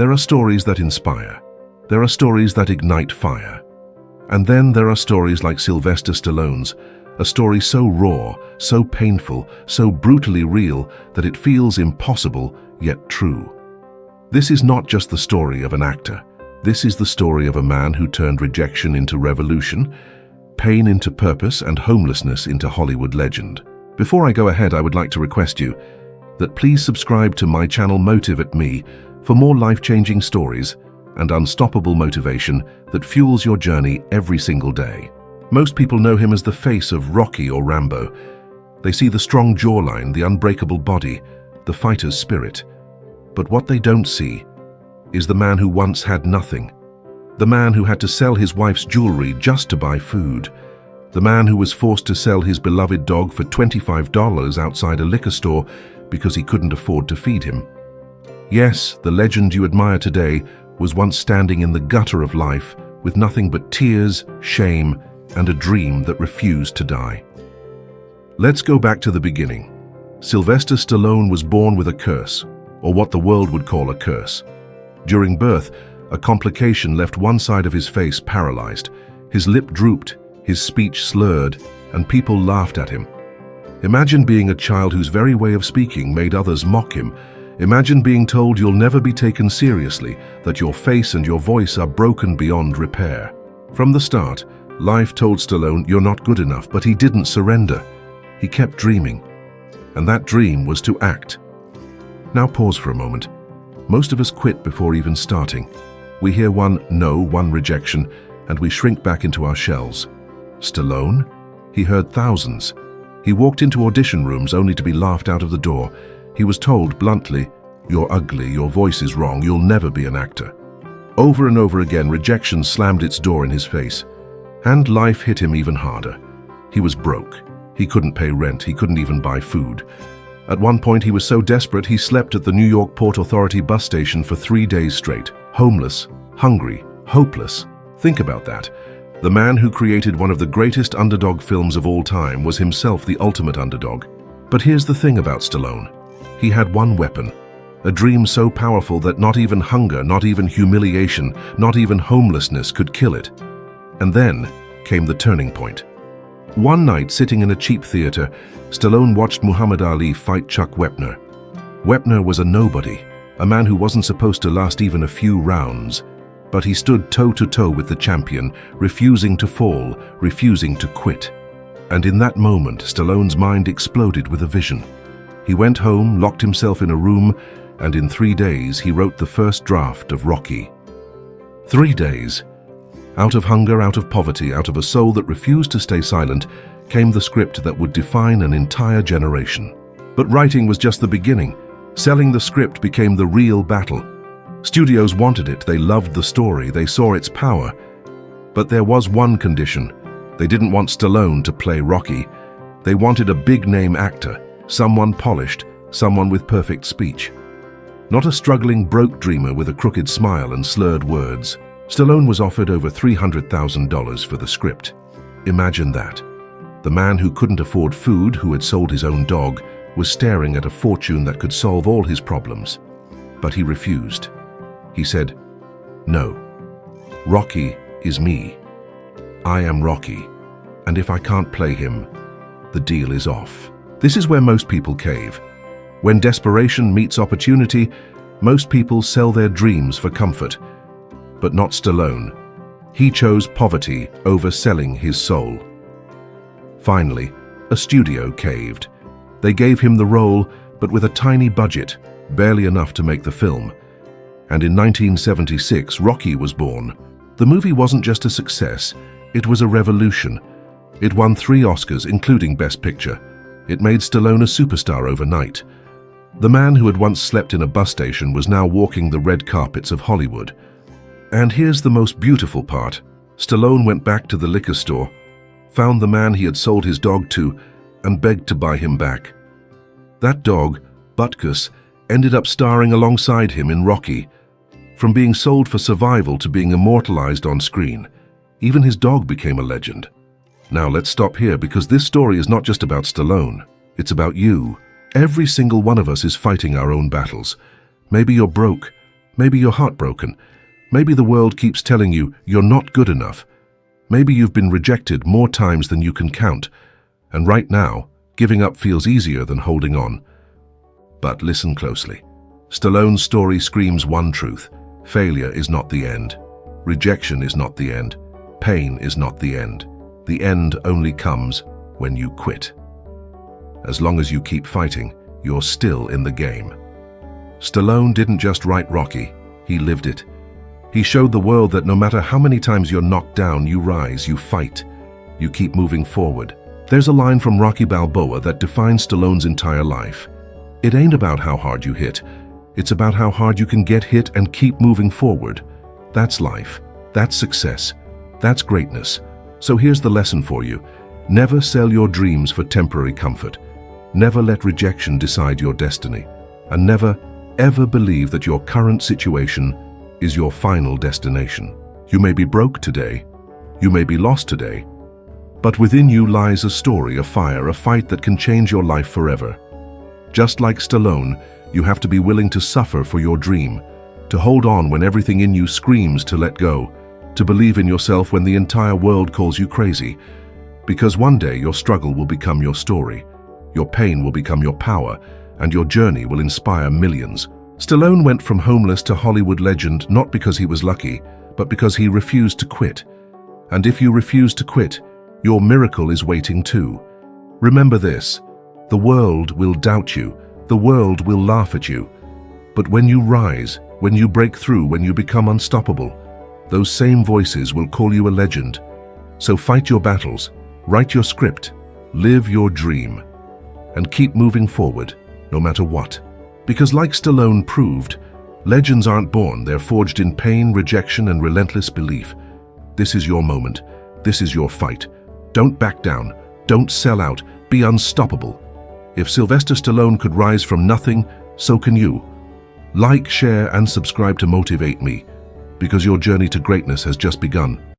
There are stories that inspire. There are stories that ignite fire. And then there are stories like Sylvester Stallone's, a story so raw, so painful, so brutally real that it feels impossible, yet true. This is not just the story of an actor. This is the story of a man who turned rejection into revolution, pain into purpose, and homelessness into Hollywood legend. Before I go ahead, I would like to request you that please subscribe to my channel Motivate Me for more life-changing stories and unstoppable motivation that fuels your journey every single day. Most people know him as the face of Rocky or Rambo. They see the strong jawline, the unbreakable body, the fighter's spirit. But what they don't see is the man who once had nothing. The man who had to sell his wife's jewelry just to buy food. The man who was forced to sell his beloved dog for $25 outside a liquor store because he couldn't afford to feed him. Yes, the legend you admire today was once standing in the gutter of life with nothing but tears, shame, and a dream that refused to die. Let's go back to the beginning. Sylvester Stallone was born with a curse, or what the world would call a curse. During birth, a complication left one side of his face paralyzed. His lip drooped, his speech slurred, and people laughed at him. Imagine being a child whose very way of speaking made others mock him. Imagine being told you'll never be taken seriously, that your face and your voice are broken beyond repair. From the start, life told Stallone you're not good enough, but he didn't surrender. He kept dreaming, and that dream was to act. Now pause for a moment. Most of us quit before even starting. We hear one no, one rejection, and we shrink back into our shells. Stallone? He heard thousands. He walked into audition rooms only to be laughed out of the door. He was told bluntly, "You're ugly, your voice is wrong, you'll never be an actor." Over and over again, rejection slammed its door in his face. And life hit him even harder. He was broke. He couldn't pay rent, he couldn't even buy food. At one point, he was so desperate he slept at the New York Port Authority bus station for 3 days straight. Homeless, hungry, hopeless. Think about that. The man who created one of the greatest underdog films of all time was himself the ultimate underdog. But here's the thing about Stallone. He had one weapon, a dream so powerful that not even hunger, not even humiliation, not even homelessness could kill it. And then came the turning point. One night, sitting in a cheap theater, Stallone watched Muhammad Ali fight Chuck Wepner. Wepner was a nobody, a man who wasn't supposed to last even a few rounds. But he stood toe-to-toe with the champion, refusing to fall, refusing to quit. And in that moment, Stallone's mind exploded with a vision. He went home, locked himself in a room, and in 3 days he wrote the first draft of Rocky. 3 days. Out of hunger, out of poverty, out of a soul that refused to stay silent, came the script that would define an entire generation. But writing was just the beginning. Selling the script became the real battle. Studios wanted it, they loved the story, they saw its power. But there was one condition. They didn't want Stallone to play Rocky. They wanted a big-name actor, someone polished, someone with perfect speech. Not a struggling broke dreamer with a crooked smile and slurred words. Stallone was offered over $300,000 for the script. Imagine that. The man who couldn't afford food, who had sold his own dog, was staring at a fortune that could solve all his problems. But he refused. He said, "No, Rocky is me. I am Rocky, and if I can't play him, the deal is off." This is where most people cave. When desperation meets opportunity, most people sell their dreams for comfort. But not Stallone. He chose poverty over selling his soul. Finally, a studio caved. They gave him the role, but with a tiny budget, barely enough to make the film. And in 1976, Rocky was born. The movie wasn't just a success, it was a revolution. It won 3 Oscars, including Best Picture. It made Stallone a superstar overnight. The man who had once slept in a bus station was now walking the red carpets of Hollywood. And here's the most beautiful part. Stallone went back to the liquor store, found the man he had sold his dog to, and begged to buy him back. That dog, Butkus, ended up starring alongside him in Rocky. From being sold for survival to being immortalized on screen, even his dog became a legend. Now let's stop here, because this story is not just about Stallone. It's about you. Every single one of us is fighting our own battles. Maybe you're broke. Maybe you're heartbroken. Maybe the world keeps telling you you're not good enough. Maybe you've been rejected more times than you can count. And right now, giving up feels easier than holding on. But listen closely. Stallone's story screams one truth. Failure is not the end. Rejection is not the end. Pain is not the end. The end only comes when you quit. As long as you keep fighting, you're still in the game. Stallone didn't just write Rocky, he lived it. He showed the world that no matter how many times you're knocked down, you rise, you fight, you keep moving forward. There's a line from Rocky Balboa that defines Stallone's entire life. It ain't about how hard you hit, it's about how hard you can get hit and keep moving forward. That's life, that's success, that's greatness. So here's the lesson for you. Never sell your dreams for temporary comfort. Never let rejection decide your destiny. And never, ever believe that your current situation is your final destination. You may be broke today, you may be lost today, but within you lies a story, a fire, a fight that can change your life forever. Just like Stallone, you have to be willing to suffer for your dream, to hold on when everything in you screams to let go, to believe in yourself when the entire world calls you crazy. Because one day your struggle will become your story, your pain will become your power, and your journey will inspire millions. Stallone went from homeless to Hollywood legend not because he was lucky, but because he refused to quit. And if you refuse to quit, your miracle is waiting too. Remember this, the world will doubt you, the world will laugh at you. But when you rise, when you break through, when you become unstoppable, those same voices will call you a legend. So fight your battles, write your script, live your dream, and keep moving forward, no matter what. Because like Stallone proved, legends aren't born, they're forged in pain, rejection, and relentless belief. This is your moment. This is your fight. Don't back down. Don't sell out. Be unstoppable. If Sylvester Stallone could rise from nothing, so can you. Like, share, and subscribe to motivate me, because your journey to greatness has just begun.